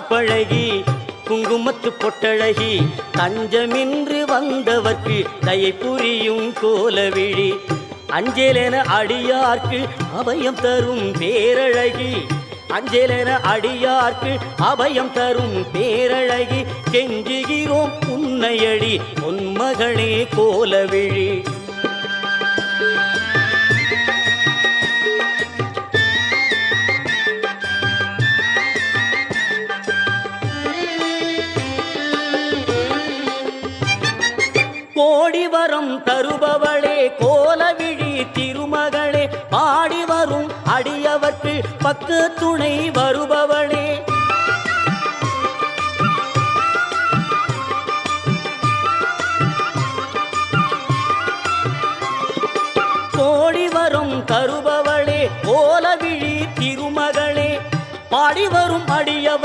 பழகி குங்குமத்து பொட்டழகி தஞ்சமின்று வந்தவர்க்கு தயை புரியும் கோலவிழி அஞ்சேலென அடியார்க்கு அபயம் தரும் பேரழகி அஞ்சேலென அடியார்க்கு அபயம் தரும் பேரழகி கெஞ்சுகிறோம் உன்னையடி பொன்மகனே கோலவிழி கோடி வரம் தருபவளே கோலவிழி திருமகளே பாடி வரும் அடியவர்க்கு பக்க துணை வருபவளே கோடி வரம் தருபவளே கோலவிழி திருமகளே பாடி வரும் அடியவர்